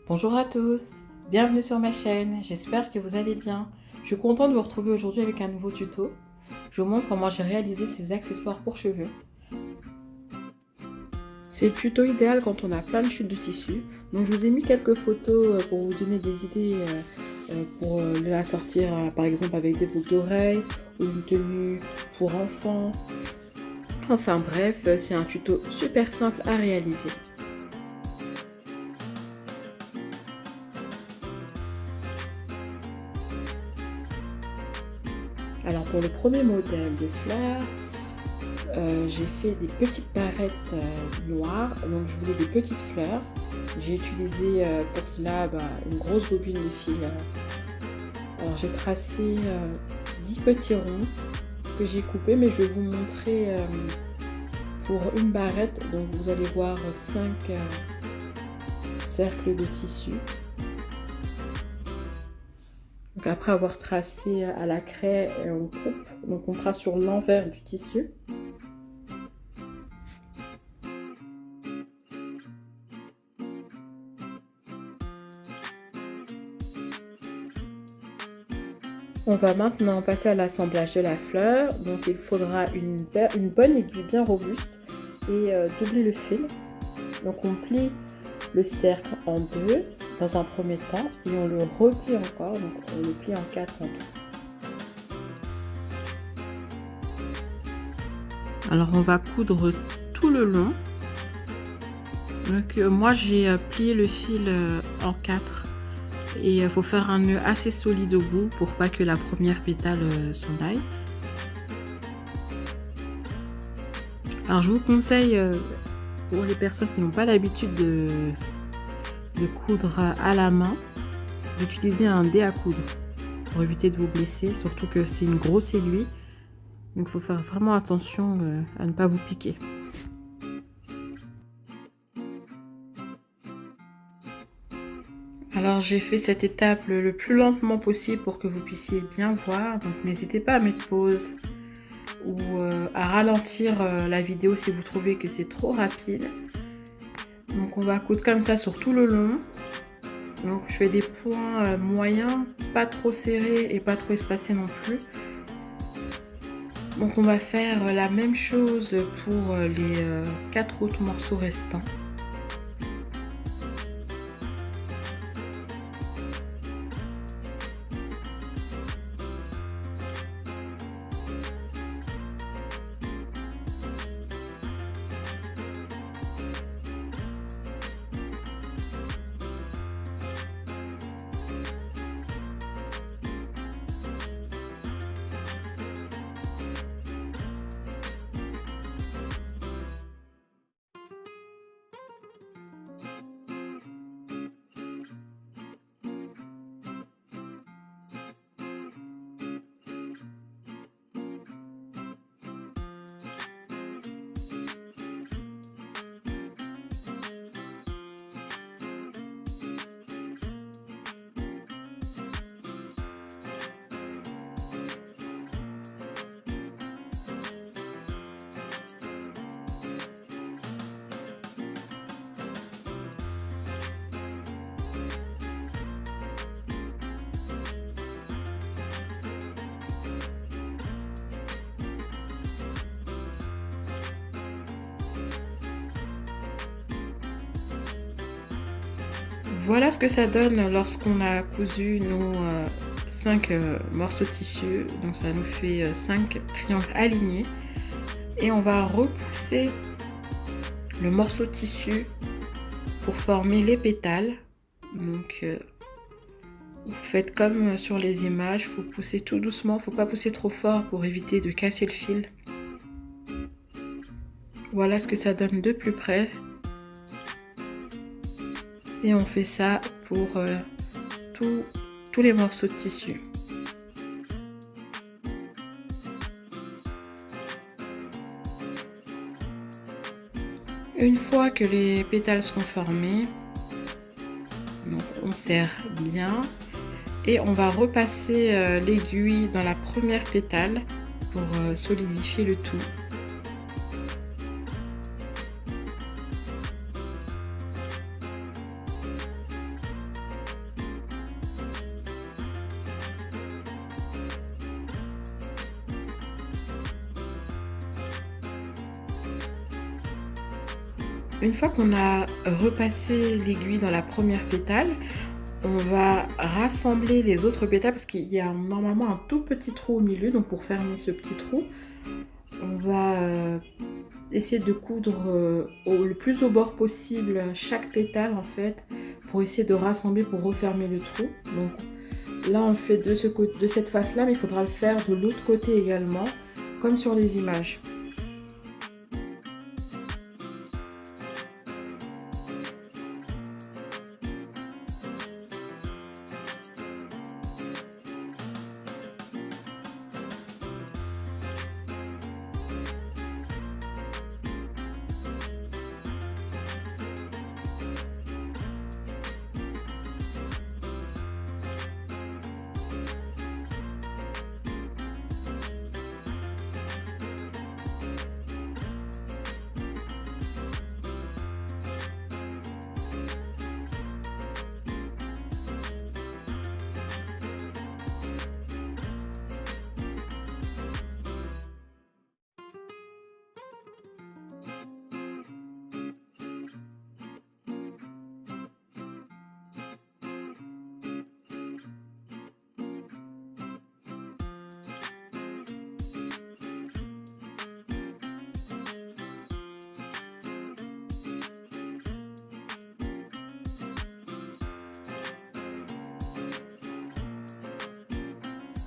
Bonjour à tous, bienvenue sur ma chaîne, j'espère que vous allez bien. Je suis contente de vous retrouver aujourd'hui avec un nouveau tuto. Je vous montre comment j'ai réalisé ces accessoires pour cheveux. C'est le tuto idéal quand on a plein de chutes de tissu. Donc je vous ai mis quelques photos pour vous donner des idées pour la sortir par exemple avec des boucles d'oreilles ou une tenue pour enfants. Enfin bref, c'est un tuto super simple à réaliser. Alors pour le premier modèle de fleurs, j'ai fait des petites barrettes noires, donc je voulais des petites fleurs. J'ai utilisé pour cela une grosse bobine de fil. Alors j'ai tracé 10 petits ronds que j'ai coupés, mais je vais vous montrer pour une barrette. Donc vous allez voir 5 cercles de tissu. Donc après avoir tracé à la craie, on coupe, donc on trace sur l'envers du tissu. On va maintenant passer à l'assemblage de la fleur. Donc il faudra une bonne aiguille bien robuste et doubler le fil. Donc on plie le cercle en deux dans un premier temps et on le replie encore. Donc on le plie en 4 en tout. Alors on va coudre tout le long. Donc moi j'ai plié le fil en 4. Et il faut faire un nœud assez solide au bout pour pas que la première pétale s'en aille. Alors je vous conseille, pour les personnes qui n'ont pas l'habitude de coudre à la main, d'utiliser un dé à coudre pour éviter de vous blesser, surtout que c'est une grosse aiguille. Donc il faut faire vraiment attention à ne pas vous piquer. Alors j'ai fait cette étape le plus lentement possible pour que vous puissiez bien voir. Donc n'hésitez pas à mettre pause ou à ralentir la vidéo si vous trouvez que c'est trop rapide. Donc on va coudre comme ça sur tout le long. Donc je fais des points moyens, pas trop serrés et pas trop espacés non plus. Donc on va faire la même chose pour les 4 autres morceaux restants. Voilà ce que ça donne lorsqu'on a cousu nos 5 morceaux de tissu. Donc ça nous fait 5 triangles alignés. Et on va repousser le morceau de tissu pour former les pétales. Donc vous faites comme sur les images, vous poussez tout doucement, faut pas pousser trop fort pour éviter de casser le fil. Voilà ce que ça donne de plus près. Et on fait ça pour tous les morceaux de tissu. Une fois que les pétales seront formés, donc on serre bien et on va repasser l'aiguille dans la première pétale pour solidifier le tout. Une fois qu'on a repassé l'aiguille dans la première pétale, on va rassembler les autres pétales parce qu'il y a normalement un tout petit trou au milieu. Donc pour fermer ce petit trou, on va essayer de coudre le plus au bord possible chaque pétale en fait, pour essayer de rassembler pour refermer le trou. Donc là on le fait de cette face là, mais il faudra le faire de l'autre côté également, comme sur les images.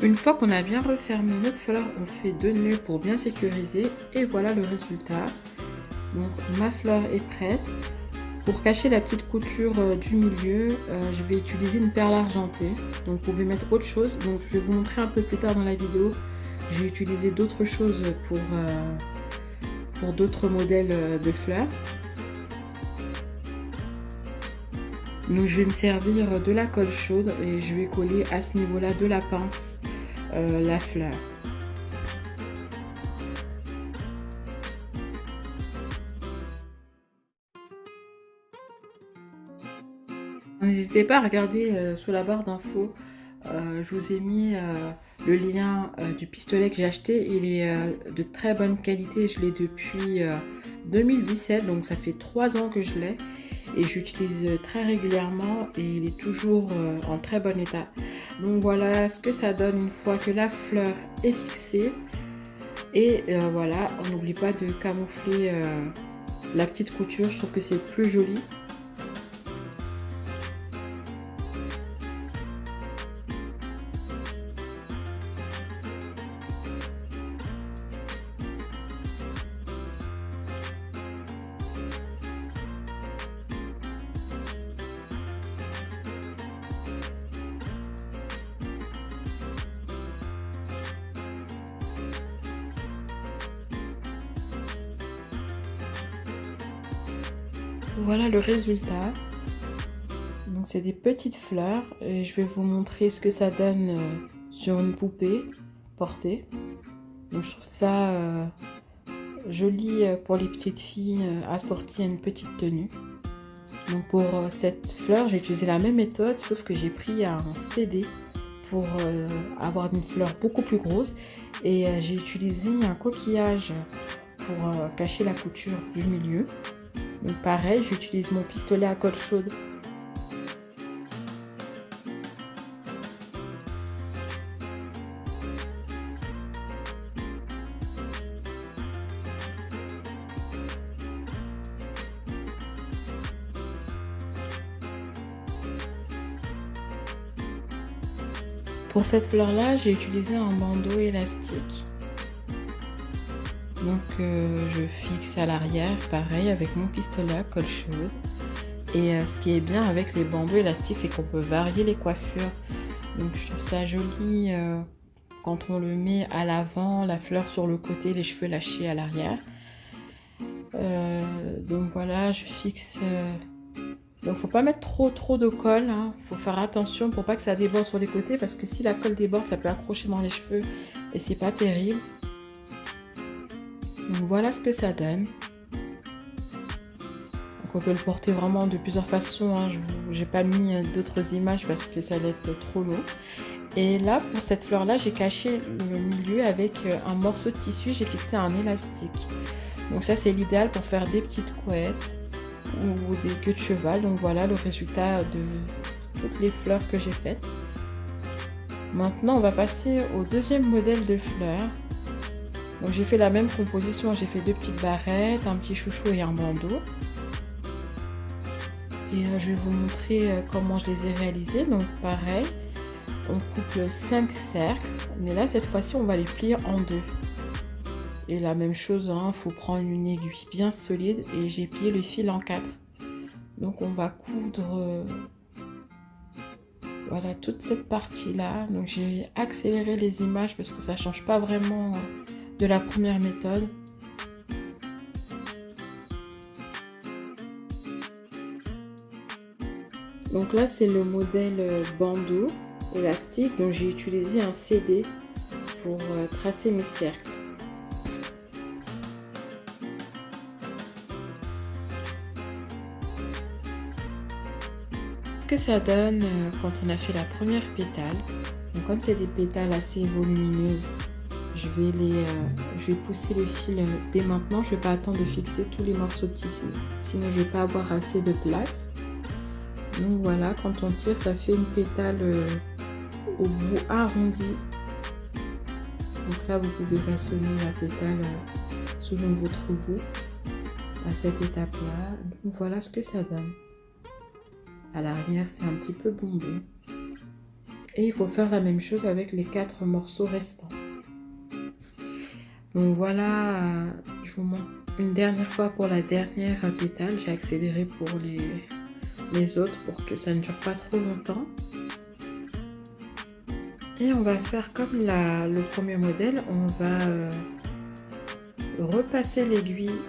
Une fois qu'on a bien refermé notre fleur, on fait 2 nœuds pour bien sécuriser et voilà le résultat. Donc ma fleur est prête. Pour cacher la petite couture du milieu, je vais utiliser une perle argentée. Donc vous pouvez mettre autre chose. Donc je vais vous montrer un peu plus tard dans la vidéo. J'ai utilisé d'autres choses pour d'autres modèles de fleurs. Donc je vais me servir de la colle chaude et je vais coller à ce niveau-là de la pince la fleur. N'hésitez pas à regarder sous la barre d'infos, je vous ai mis le lien du pistolet que j'ai acheté. Il est de très bonne qualité, je l'ai depuis 2017, donc ça fait 3 ans que je l'ai. Et j'utilise très régulièrement et il est toujours en très bon état. Donc voilà ce que ça donne une fois que la fleur est fixée. Et voilà, on n'oublie pas de camoufler la petite couture, je trouve que c'est plus joli. Voilà le résultat. Donc c'est des petites fleurs et je vais vous montrer ce que ça donne sur une poupée portée. Donc je trouve ça joli pour les petites filles assorties à une petite tenue. Donc pour cette fleur, j'ai utilisé la même méthode, sauf que j'ai pris un CD pour avoir une fleur beaucoup plus grosse. Et j'ai utilisé un coquillage pour cacher la couture du milieu. Donc pareil, j'utilise mon pistolet à colle chaude. Pour cette fleur-là, j'ai utilisé un bandeau élastique. Donc je fixe à l'arrière, pareil, avec mon pistolet à colle chaude. Et ce qui est bien avec les bandeaux élastiques, c'est qu'on peut varier les coiffures. Donc je trouve ça joli quand on le met à l'avant, la fleur sur le côté, les cheveux lâchés à l'arrière. Donc voilà, je fixe... Donc faut pas mettre trop de colle, hein. Faut faire attention pour pas que ça déborde sur les côtés, parce que si la colle déborde, ça peut accrocher dans les cheveux et c'est pas terrible. Donc voilà ce que ça donne. Donc on peut le porter vraiment de plusieurs façons, hein. J'ai pas mis d'autres images parce que ça allait être trop long. Et là, pour cette fleur là, j'ai caché le milieu avec un morceau de tissu, j'ai fixé un élastique. Donc ça c'est l'idéal pour faire des petites couettes. ou des queues de cheval. Donc voilà le résultat de toutes les fleurs que j'ai faites. Maintenant on va passer au deuxième modèle de fleurs. Donc j'ai fait la même composition, j'ai fait 2 petites barrettes, un petit chouchou et un bandeau. Et je vais vous montrer comment je les ai réalisées. Donc pareil, on coupe 5 cercles, mais là cette fois-ci on va les plier en 2. Et la même chose, hein, faut prendre une aiguille bien solide et j'ai plié le fil en 4. Donc on va coudre voilà toute cette partie là. Donc j'ai accéléré les images parce que ça change pas vraiment de la première méthode. Donc là c'est le modèle bandeau élastique, donc j'ai utilisé un CD pour tracer mes cercles. Ce que ça donne quand on a fait la première pétale, donc comme c'est des pétales assez volumineuses, je vais pousser le fil dès maintenant. Je ne vais pas attendre de fixer tous les morceaux de tissu, sinon je ne vais pas avoir assez de place. Donc voilà, quand on tire, ça fait une pétale au bout arrondi. Donc là, vous pouvez façonner la pétale selon votre goût à cette étape-là. Donc voilà ce que ça donne. À l'arrière, c'est un petit peu bombé. Et il faut faire la même chose avec les 4 morceaux restants. Donc voilà, je vous montre une dernière fois pour la dernière pétale. J'ai accéléré pour les autres pour que ça ne dure pas trop longtemps. Et on va faire comme le premier modèle. On va repasser l'aiguille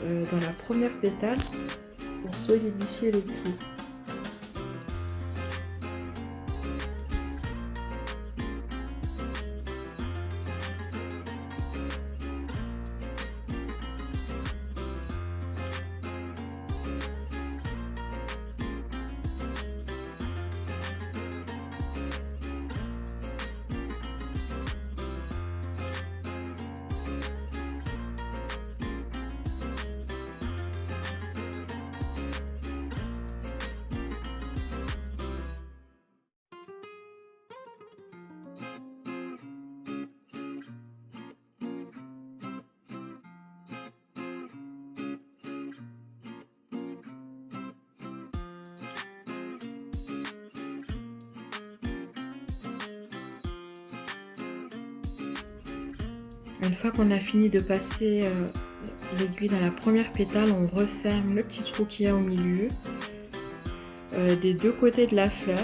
dans la première pétale pour solidifier le tout. Une fois qu'on a fini de passer l'aiguille dans la première pétale, on referme le petit trou qu'il y a au milieu des 2 côtés de la fleur.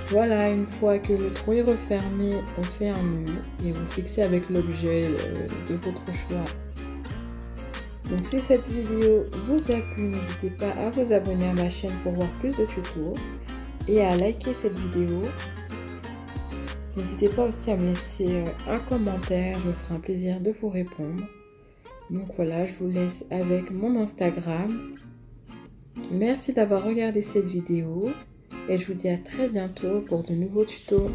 Voilà, une fois que le trou est refermé, on fait un nœud et vous fixez avec l'objet de votre choix. Donc si cette vidéo vous a plu, n'hésitez pas à vous abonner à ma chaîne pour voir plus de tutos et à liker cette vidéo. N'hésitez pas aussi à me laisser un commentaire, je me ferai un plaisir de vous répondre. Donc voilà, je vous laisse avec mon Instagram. Merci d'avoir regardé cette vidéo et je vous dis à très bientôt pour de nouveaux tutos.